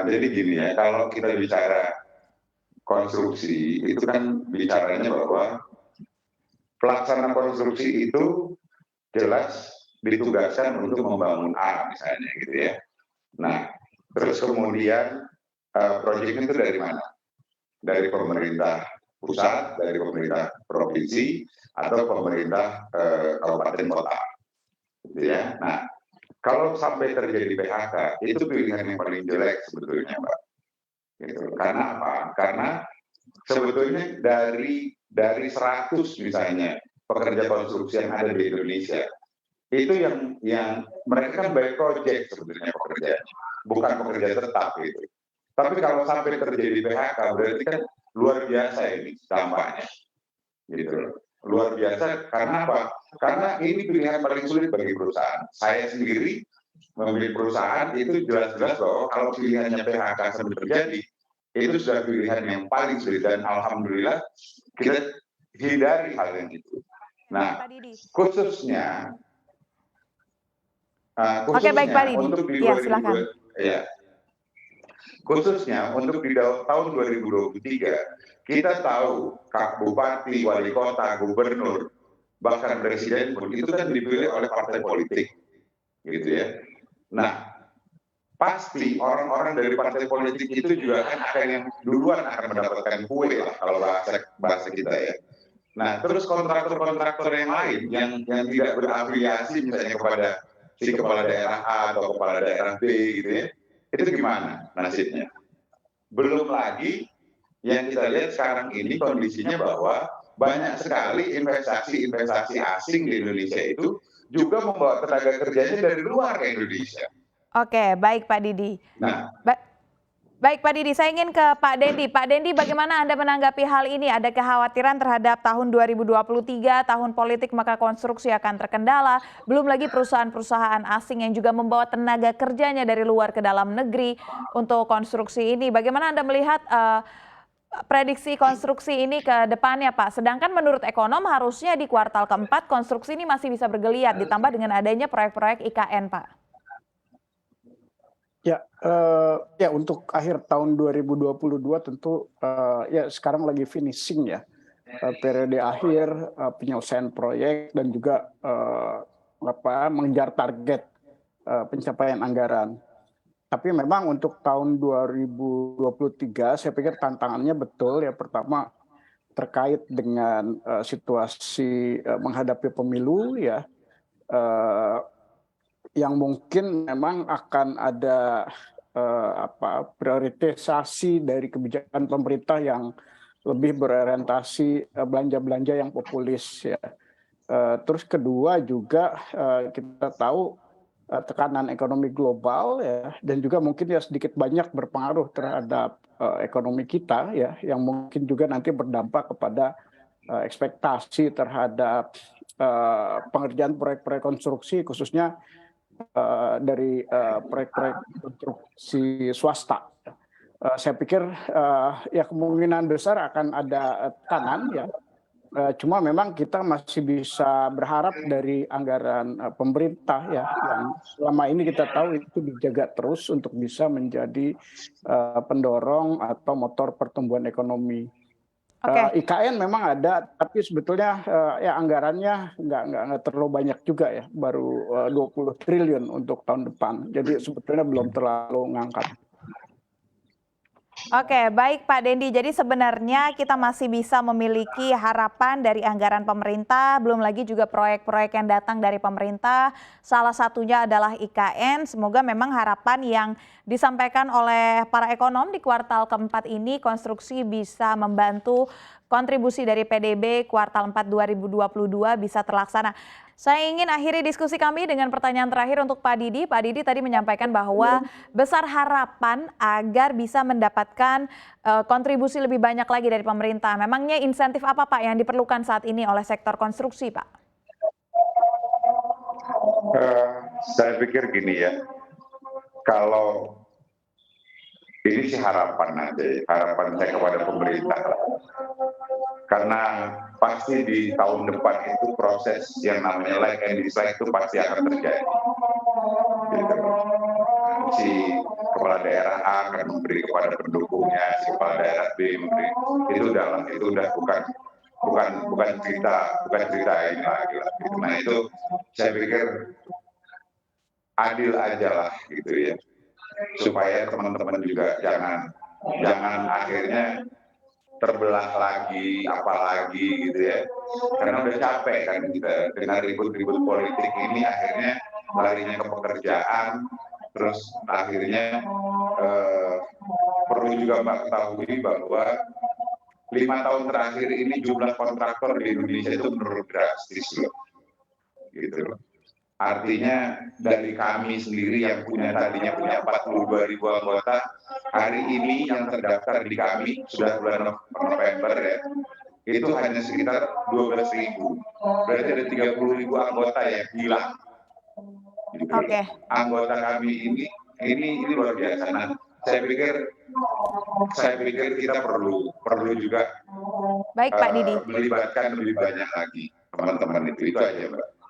Jadi gini ya, kalau kita bicara konstruksi, itu kan bicaranya bahwa pelaksana konstruksi itu jelas ditugaskan untuk membangun A misalnya gitu ya. Nah, terus kemudian proyeknya itu dari mana? Dari pemerintah pusat, dari pemerintah provinsi, atau pemerintah kabupaten kota, gitu ya. Nah, kalau sampai terjadi PHK, itu pilihan yang paling jelek sebetulnya, Pak. Gitu. Karena apa? Karena sebetulnya dari 100 misalnya pekerja konstruksi yang ada di Indonesia, itu yang mereka kan by project sebetulnya pekerjaannya, bukan pekerja tetap gitu. Tapi kalau sampai terjadi PHK berarti kan luar biasa ini dampaknya, gitu. Luar biasa karena apa? Karena ini pilihan paling sulit bagi perusahaan. Saya sendiri memilih perusahaan itu jelas-jelas bahwa kalau pilihannya PHK sampai terjadi, itu sudah pilihan yang paling sulit dan alhamdulillah kita hindari hal yang itu. Nah, khususnya Oke, baik Pak Didi. untuk di Ya, 2020, silakan. ya, khususnya untuk di tahun 2023, kita tahu Kak Bupati, Wali Kota, Gubernur, bahkan Presiden pun itu kan dipilih oleh partai politik, gitu ya. Nah, pasti orang-orang dari partai politik itu juga akan yang duluan akan mendapatkan kue lah kalau bahasa kita ya. Nah, terus kontraktor-kontraktor yang lain yang tidak berafiliasi misalnya kepada si kepala daerah A atau kepala daerah B gitu ya, itu gimana nasibnya? Belum lagi yang kita lihat sekarang ini kondisinya bahwa banyak sekali investasi asing di Indonesia itu juga membawa tenaga kerjanya dari luar ke Indonesia. Oke, baik Pak Didi. Nah, baik Pak Didi, saya ingin ke Pak Dendi. Pak Dendi, bagaimana Anda menanggapi hal ini? Ada kekhawatiran terhadap tahun 2023, tahun politik maka konstruksi akan terkendala. Belum lagi perusahaan-perusahaan asing yang juga membawa tenaga kerjanya dari luar ke dalam negeri untuk konstruksi ini. Bagaimana Anda melihat prediksi konstruksi ini ke depannya, Pak? Sedangkan menurut ekonom harusnya di kuartal keempat konstruksi ini masih bisa bergeliat ditambah dengan adanya proyek-proyek IKN, Pak. Ya, untuk akhir tahun 2022 tentu ya sekarang lagi finishing ya, periode akhir penyelesaian proyek dan juga mengejar target pencapaian anggaran. Tapi memang untuk tahun 2023 saya pikir tantangannya betul ya, pertama terkait dengan situasi menghadapi pemilu ya, yang mungkin memang akan ada prioritisasi dari kebijakan pemerintah yang lebih berorientasi belanja-belanja yang populis ya. Terus kedua juga kita tahu tekanan ekonomi global ya, dan juga mungkin ya sedikit banyak berpengaruh terhadap ekonomi kita ya, yang mungkin juga nanti berdampak kepada ekspektasi terhadap pengerjaan proyek-proyek konstruksi khususnya dari proyek-proyek konstruksi swasta. Saya pikir ya kemungkinan besar akan ada tekanan ya. Cuma memang kita masih bisa berharap dari anggaran pemerintah ya, yang selama ini kita tahu itu dijaga terus untuk bisa menjadi pendorong atau motor pertumbuhan ekonomi. IKN memang ada, tapi sebetulnya ya anggarannya nggak terlalu banyak juga ya, baru 20 triliun untuk tahun depan. Jadi sebetulnya belum terlalu ngangkat. Oke, baik Pak Dendi. Jadi sebenarnya kita masih bisa memiliki harapan dari anggaran pemerintah, belum lagi juga proyek-proyek yang datang dari pemerintah. Salah satunya adalah IKN. Semoga memang harapan yang disampaikan oleh para ekonom di kuartal keempat ini konstruksi bisa membantu kontribusi dari PDB kuartal 4 2022 bisa terlaksana. Saya ingin akhiri diskusi kami dengan pertanyaan terakhir untuk Pak Didi. Pak Didi tadi menyampaikan bahwa besar harapan agar bisa mendapatkan kontribusi lebih banyak lagi dari pemerintah. Memangnya insentif apa Pak yang diperlukan saat ini oleh sektor konstruksi, Pak? Saya pikir gini ya, kalau ini sih harapan aja, harapan saya kepada pemerintah. Karena pasti di tahun depan itu proses yang namanya like and dislike itu pasti akan terjadi. Gitu. si kepala daerah A akan memberi kepada pendukungnya, si kepala daerah B memberi, itu udah bukan cerita ini lagi lah. Gitu. Nah itu saya pikir adil aja lah gitu ya, supaya teman-teman juga jangan akhirnya terbelah lagi, apalagi gitu ya, karena udah capek kan kita dengan ribut-ribut politik ini, akhirnya larinya ke pekerjaan, terus akhirnya perlu juga Mbak ketahui bahwa 5 tahun terakhir ini jumlah kontraktor di Indonesia itu menurun drastis loh, gitu loh. Artinya dari kami sendiri yang tadinya punya 42.000 anggota, hari ini yang terdaftar di kami sudah bulan November ya, itu hanya sekitar 12.000. Berarti ada 30.000 anggota yang hilang. Gitu. Oke. Anggota kami ini luar biasa. Nah, saya pikir kita perlu juga Baik Pak Didi. melibatkan lebih banyak lagi teman-teman itu aja Mbak.